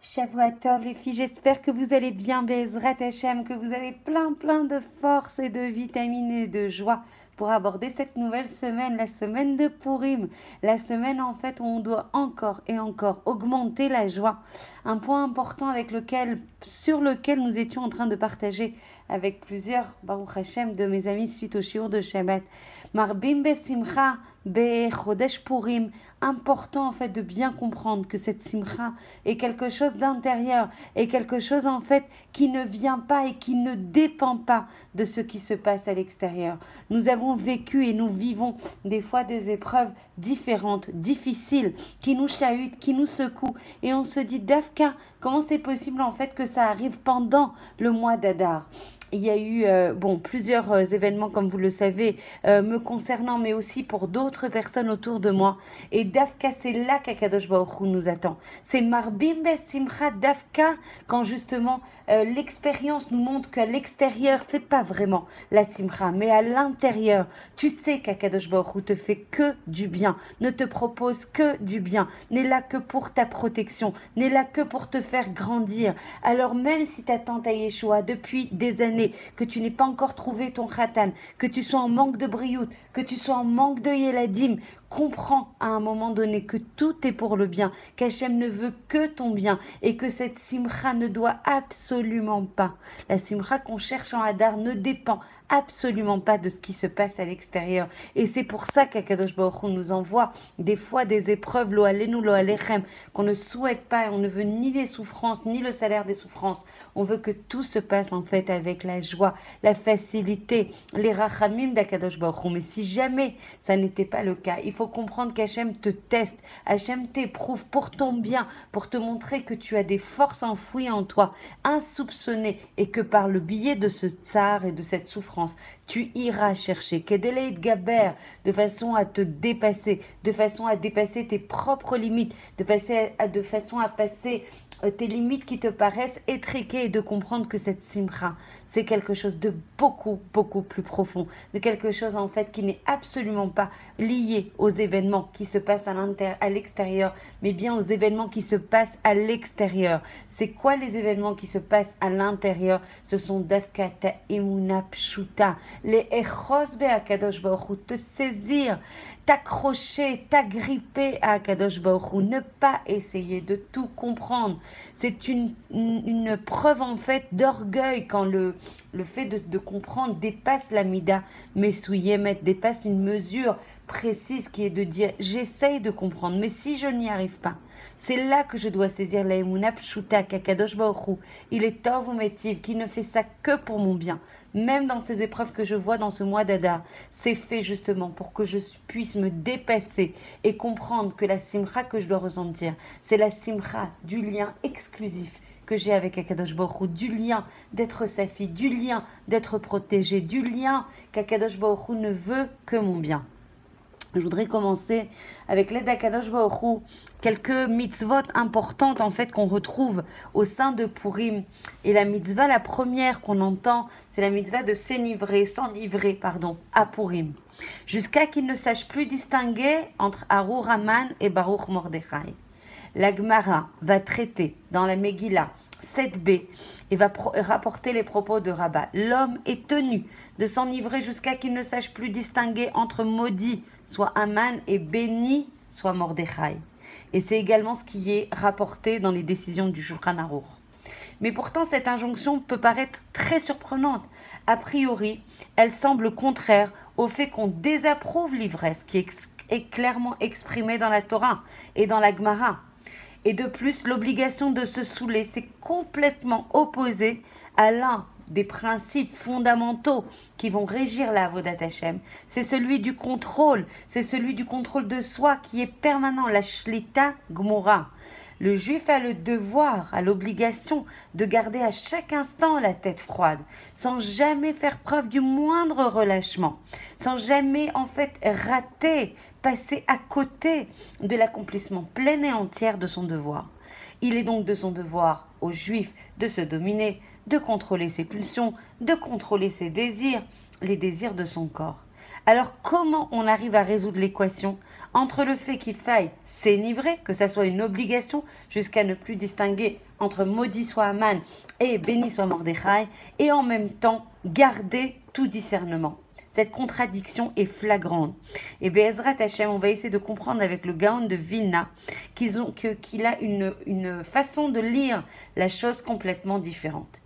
Shavua Tov, les filles, j'espère que vous allez bien, Bezrat Hashem, que vous avez plein de force et de vitamines et de joie pour aborder cette nouvelle semaine, la semaine de Purim, la semaine en fait où on doit encore et encore augmenter la joie. Un point important sur lequel nous étions en train de partager avec plusieurs, Baruch Hashem, de mes amis suite au shiur de Shabbat. Marbim besimcha be-chodesh Purim. Important en fait de bien comprendre que cette simcha est quelque chose d'intérieur, est quelque chose en fait qui ne vient pas et qui ne dépend pas de ce qui se passe à l'extérieur. Nous avons vécu et nous vivons des fois des épreuves différentes, difficiles, qui nous chahutent, qui nous secouent, et on se dit Dafka, comment c'est possible en fait que ça arrive pendant le mois d'Adar? Il y a eu plusieurs événements, comme vous le savez, me concernant, mais aussi pour d'autres personnes autour de moi. Et Dafka, c'est là qu'Akadosh Baruch Hu nous attend. C'est Marbim Besimcha Dafka, quand justement l'expérience nous montre qu'à l'extérieur, c'est pas vraiment la Simcha, mais à l'intérieur, tu sais qu'Akadosh Baruch Hu te fait que du bien, ne te propose que du bien, n'est là que pour ta protection, n'est là que pour te faire grandir. Alors même si ta tante à Yeshua, depuis des années, que tu n'aies pas encore trouvé ton khatan, que tu sois en manque de briout, que tu sois en manque de yeladim, comprends à un moment donné que tout est pour le bien, qu'Hachem ne veut que ton bien et que cette simcha ne doit absolument pas, la simcha qu'on cherche en Hadar ne dépend absolument pas de ce qui se passe à l'extérieur. Et c'est pour ça qu'Akadosh Baruch Hu nous envoie des fois des épreuves, lo alenu, lo alechem, qu'on ne souhaite pas, et on ne veut ni les souffrances, ni le salaire des souffrances. On veut que tout se passe en fait avec la joie, la facilité, les rachamim d'Akadosh Baruch Hu. Mais si jamais ça n'était pas le cas, il faut comprendre qu'Hachem te teste, Hachem t'éprouve pour ton bien, pour te montrer que tu as des forces enfouies en toi, insoupçonnées, et que par le biais de ce tsar et de cette souffrance, tu iras chercher Kedeleit Gaber, de façon à te dépasser, de façon à dépasser tes propres limites, de façon à passer tes limites qui te paraissent étriquées, et de comprendre que cette simcha, c'est quelque chose de beaucoup plus profond, de quelque chose en fait qui n'est absolument pas lié aux événements qui se passent à l'extérieur, mais bien aux événements qui se passent à l'extérieur. C'est quoi les événements qui se passent à l'intérieur? Ce sont Dafka ta emuna pshuta, les echos be'akadosh baruch Hu, te saisir, t'accrocher, t'agripper à Akadosh Baruch Hu, ne pas essayer de tout comprendre. C'est une preuve en fait d'orgueil quand le fait de comprendre dépasse la mida, mesouyemet, dépasse une mesure précise qui est de dire j'essaye de comprendre, mais si je n'y arrive pas, c'est là que je dois saisir la emuna pshuta, qu'Akadosh Baruch Hu, il est tov ou métiv, qui ne fait ça que pour mon bien. Même dans ces épreuves que je vois dans ce mois d'Adar, c'est fait justement pour que je puisse me dépasser et comprendre que la simcha que je dois ressentir, c'est la simcha du lien exclusif que j'ai avec Akadosh Baruch Hu, du lien d'être sa fille, du lien d'être protégée, du lien qu'Akadosh Baruch Hu ne veut que mon bien. Je voudrais commencer avec l'aide d'Akadosh Baruch Hu, quelques mitzvot importantes en fait qu'on retrouve au sein de Purim. Et la mitzvah, la première qu'on entend, c'est la mitzvah de s'enivrer à Purim, jusqu'à qu'il ne sache plus distinguer entre Arur Haman et Baruch Mordechai. La Gemara va traiter dans la Megillah 7b et va rapporter les propos de Rabbah. L'homme est tenu de s'enivrer jusqu'à qu'il ne sache plus distinguer entre maudit, soit Haman, et béni, soit Mordechai. Et c'est également ce qui est rapporté dans les décisions du Shulchan Aruch. Mais pourtant, cette injonction peut paraître très surprenante. A priori, elle semble contraire au fait qu'on désapprouve l'ivresse qui est clairement exprimée dans la Torah et dans la Gemara. Et de plus, l'obligation de se saouler, c'est complètement opposé à l'un des principes fondamentaux qui vont régir la Avodat Hashem. C'est celui du contrôle, de soi qui est permanent, la Shlita Gmora. Le juif a le devoir, a l'obligation de garder à chaque instant la tête froide, sans jamais faire preuve du moindre relâchement, sans jamais en fait rater, passer à côté de l'accomplissement plein et entier de son devoir. Il est donc de son devoir au juif de se dominer, de contrôler ses pulsions, de contrôler ses désirs, les désirs de son corps. Alors comment on arrive à résoudre l'équation entre le fait qu'il faille s'énivrer, que ça soit une obligation, jusqu'à ne plus distinguer entre maudit soit Aman et béni soit Mordechai, et en même temps garder tout discernement. Cette contradiction est flagrante. Et Be'ezrat Hashem, on va essayer de comprendre avec le Gaon de Vilna qu'il a une façon de lire la chose complètement différente.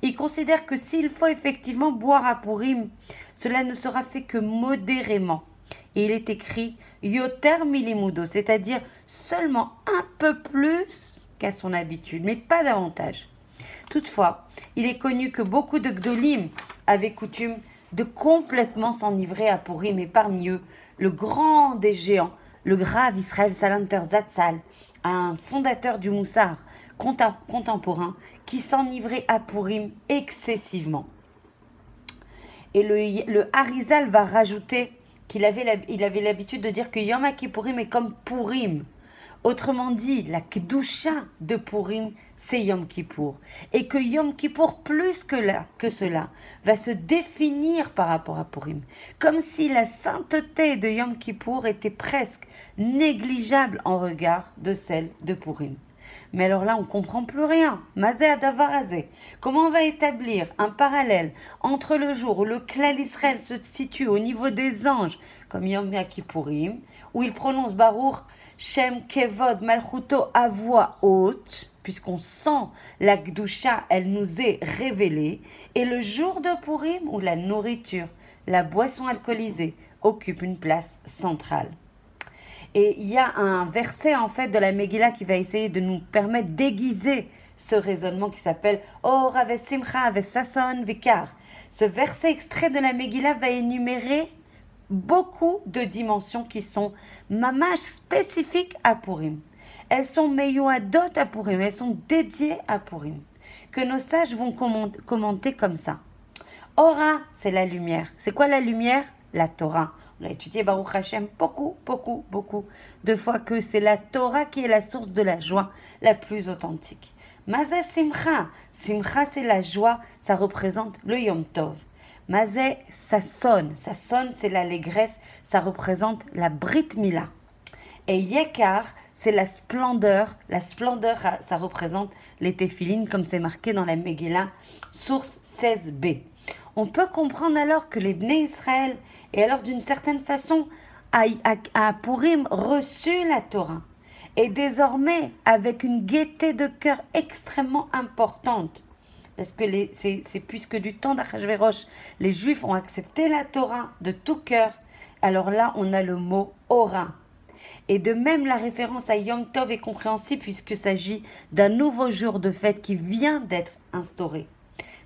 Il considère que s'il faut effectivement boire à Purim, cela ne sera fait que modérément. Et il est écrit Yoter milimudo, c'est-à-dire seulement un peu plus qu'à son habitude, mais pas davantage. Toutefois, il est connu que beaucoup de Gdolim avaient coutume de complètement s'enivrer à Purim, et parmi eux, le grand des géants, le grave Israël Salanter Zatzal, un fondateur du Moussar contemporain qui s'enivrait à Purim excessivement. Et le Harizal va rajouter qu'il avait l'habitude de dire que Yom Kippourim est comme Purim. Autrement dit, la Kedusha de Purim, c'est Yom Kippour. Et que Yom Kippour, plus que cela, va se définir par rapport à Purim. Comme si la sainteté de Yom Kippour était presque négligeable en regard de celle de Purim. Mais alors là, on ne comprend plus rien. Mazé Adavarazé. Comment on va établir un parallèle entre le jour où le Klal Israël se situe au niveau des anges, comme Yom Kippourim, où il prononce Baruch Shem Kevod Malchuto à voix haute, puisqu'on sent la Gdusha, elle nous est révélée, et le jour de Purim où la nourriture, la boisson alcoolisée occupe une place centrale. Et il y a un verset en fait de la Megillah qui va essayer de nous permettre d'aiguiser ce raisonnement qui s'appelle Or ave simcha ave sason vikar. Ce verset extrait de la Megillah va énumérer beaucoup de dimensions qui sont mamash spécifiques à Purim. Elles sont meyuadot à Purim, elles sont dédiées à Purim, que nos sages vont commenter comme ça. Ora, c'est la lumière. C'est quoi la lumière? La Torah. On a étudié Baruch Hashem beaucoup de fois que c'est la Torah qui est la source de la joie la plus authentique. Mazé simcha. Simcha, c'est la joie, ça représente le Yom Tov. Mazé, ça sonne, c'est l'allégresse, ça représente la Brit Mila. Et Yekar, c'est la splendeur, ça représente les téphilines, comme c'est marqué dans la Megillah, source 16b. On peut comprendre alors que les Bnei Israël, et alors d'une certaine façon, à Purim, reçu la Torah. Et désormais, avec une gaieté de cœur extrêmement importante, parce que c'est puisque du temps d'Achashverosh, les Juifs ont accepté la Torah de tout cœur, alors là, on a le mot Ora. Et de même, la référence à Yom Tov est compréhensible puisqu'il s'agit d'un nouveau jour de fête qui vient d'être instauré.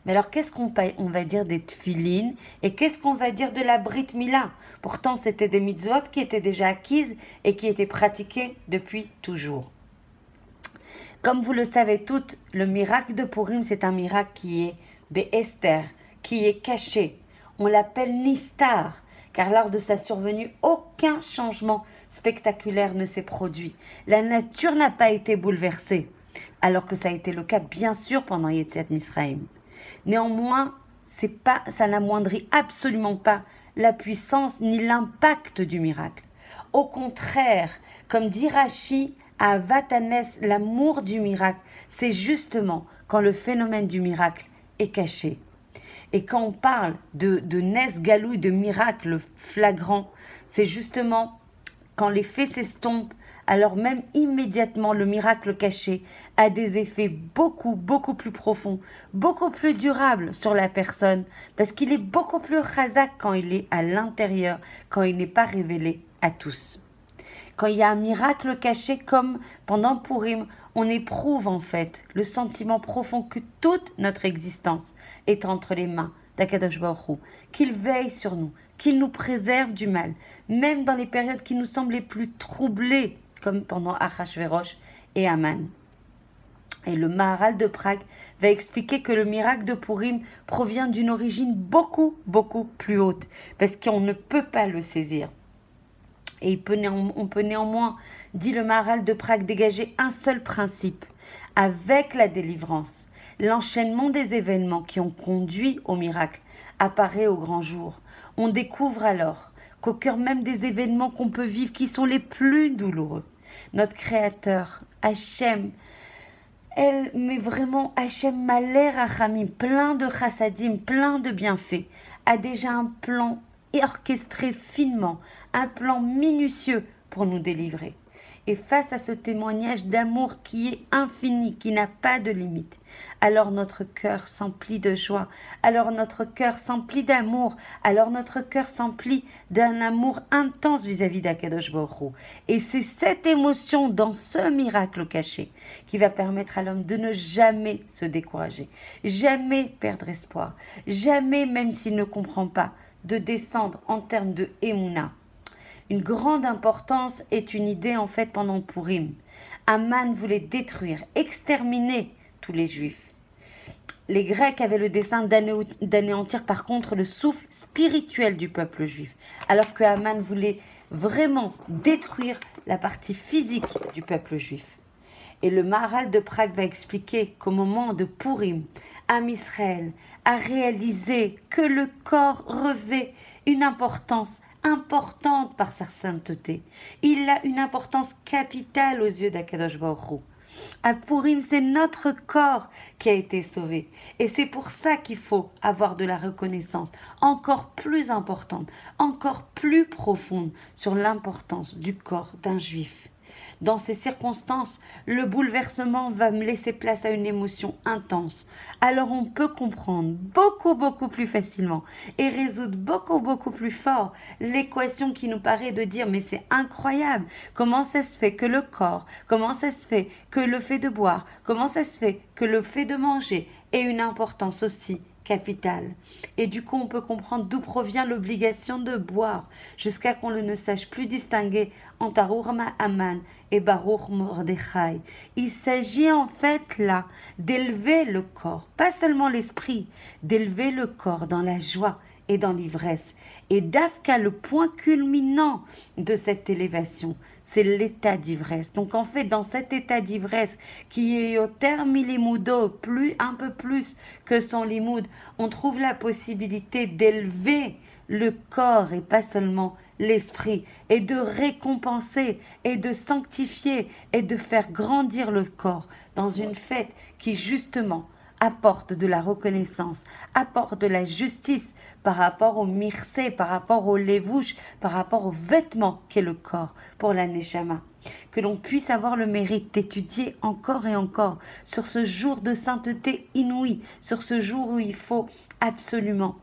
Mais alors, qu'est-ce qu'on va dire des tfilines et qu'est-ce qu'on va dire de la Brit Mila? Pourtant, c'était des mitzvot qui étaient déjà acquises et qui étaient pratiquées depuis toujours. Comme vous le savez toutes, le miracle de Purim, c'est un miracle qui est Be'ester, qui est caché. On l'appelle Nistar, car lors de sa survenue, aucun changement spectaculaire ne s'est produit. La nature n'a pas été bouleversée, alors que ça a été le cas, bien sûr, pendant Yetziat Misraïm. Néanmoins, ça n'amoindrit absolument pas la puissance ni l'impact du miracle. Au contraire, comme dit Rashi, à Vatanes, l'amour du miracle, c'est justement quand le phénomène du miracle est caché. Et quand on parle de Nes Galouille, de miracle flagrant, c'est justement quand les faits s'estompent, alors même immédiatement le miracle caché a des effets beaucoup plus profonds, beaucoup plus durables sur la personne, parce qu'il est beaucoup plus chazak quand il est à l'intérieur, quand il n'est pas révélé à tous. Quand il y a un miracle caché comme pendant Purim, on éprouve en fait le sentiment profond que toute notre existence est entre les mains d'Akadosh Baruch Hu, qu'il veille sur nous, qu'il nous préserve du mal, même dans les périodes qui nous semblent les plus troublées, comme pendant Achashverosh et Aman. Et le Maharal de Prague va expliquer que le miracle de Purim provient d'une origine beaucoup plus haute, parce qu'on ne peut pas le saisir. Et on peut néanmoins, dit le Maharal de Prague, dégager un seul principe. Avec la délivrance, l'enchaînement des événements qui ont conduit au miracle apparaît au grand jour. On découvre alors qu'au cœur même des événements qu'on peut vivre qui sont les plus douloureux. Notre Créateur, Hachem, elle met vraiment Hachem Malé Rachamim, plein de chassadim, plein de bienfaits, a déjà un plan orchestré finement, un plan minutieux pour nous délivrer. Et face à ce témoignage d'amour qui est infini, qui n'a pas de limite, alors notre cœur s'emplit de joie, alors notre cœur s'emplit d'amour, alors notre cœur s'emplit d'un amour intense vis-à-vis d'Akadosh Baruch Hu. Et c'est cette émotion dans ce miracle caché qui va permettre à l'homme de ne jamais se décourager, jamais perdre espoir, jamais, même s'il ne comprend pas, de descendre en termes de Emouna. Une grande importance est une idée en fait pendant Purim. Aman voulait détruire, exterminer tous les Juifs. Les Grecs avaient le dessein d'anéantir par contre le souffle spirituel du peuple juif, alors que Aman voulait vraiment détruire la partie physique du peuple juif. Et le Maharal de Prague va expliquer qu'au moment de Purim, Am Israël a réalisé que le corps revêt une importance importante par sa sainteté. Il a une importance capitale aux yeux d'Akadosh Baruch Hu. À Purim, c'est notre corps qui a été sauvé. Et c'est pour ça qu'il faut avoir de la reconnaissance encore plus importante, encore plus profonde sur l'importance du corps d'un juif. Dans ces circonstances, le bouleversement va me laisser place à une émotion intense. Alors on peut comprendre beaucoup plus facilement et résoudre beaucoup plus fort l'équation qui nous paraît de dire mais c'est incroyable, comment ça se fait que le corps, comment ça se fait que le fait de boire, comment ça se fait que le fait de manger ait une importance aussi capitale. Et du coup, on peut comprendre d'où provient l'obligation de boire, jusqu'à qu'on ne sache plus distinguer entre Arourma Aman et Baruch Mordechai. Il s'agit en fait là d'élever le corps, pas seulement l'esprit, d'élever le corps dans la joie et dans l'ivresse. Et Dafka, le point culminant de cette élévation, c'est l'état d'ivresse. Donc en fait, dans cet état d'ivresse qui est au terme limudo, un peu plus que son limoud, on trouve la possibilité d'élever le corps et pas seulement l'esprit, et de récompenser et de sanctifier et de faire grandir le corps dans une fête qui justement apporte de la reconnaissance, apporte de la justice par rapport au mirsé, par rapport au levouche, par rapport au vêtement qu'est le corps pour la neshama. Que l'on puisse avoir le mérite d'étudier encore et encore sur ce jour de sainteté inouïe, sur ce jour où il faut absolument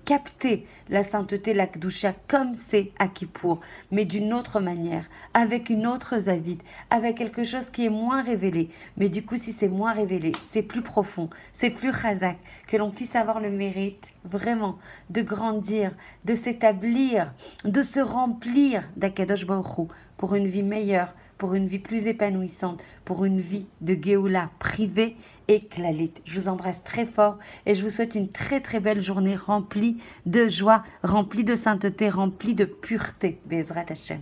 capter la sainteté, la Kedusha, comme c'est à Kippour, mais d'une autre manière, avec une autre zavide, avec quelque chose qui est moins révélé. Mais du coup, si c'est moins révélé, c'est plus profond, c'est plus chazak, que l'on puisse avoir le mérite vraiment de grandir, de s'établir, de se remplir d'Akadosh Baruch Hu pour une vie meilleure, pour une vie plus épanouissante, pour une vie de Géoula privée et Klalit. Je vous embrasse très fort et je vous souhaite une très belle journée remplie de joie, remplie de sainteté, remplie de pureté. Bezrat Hashem.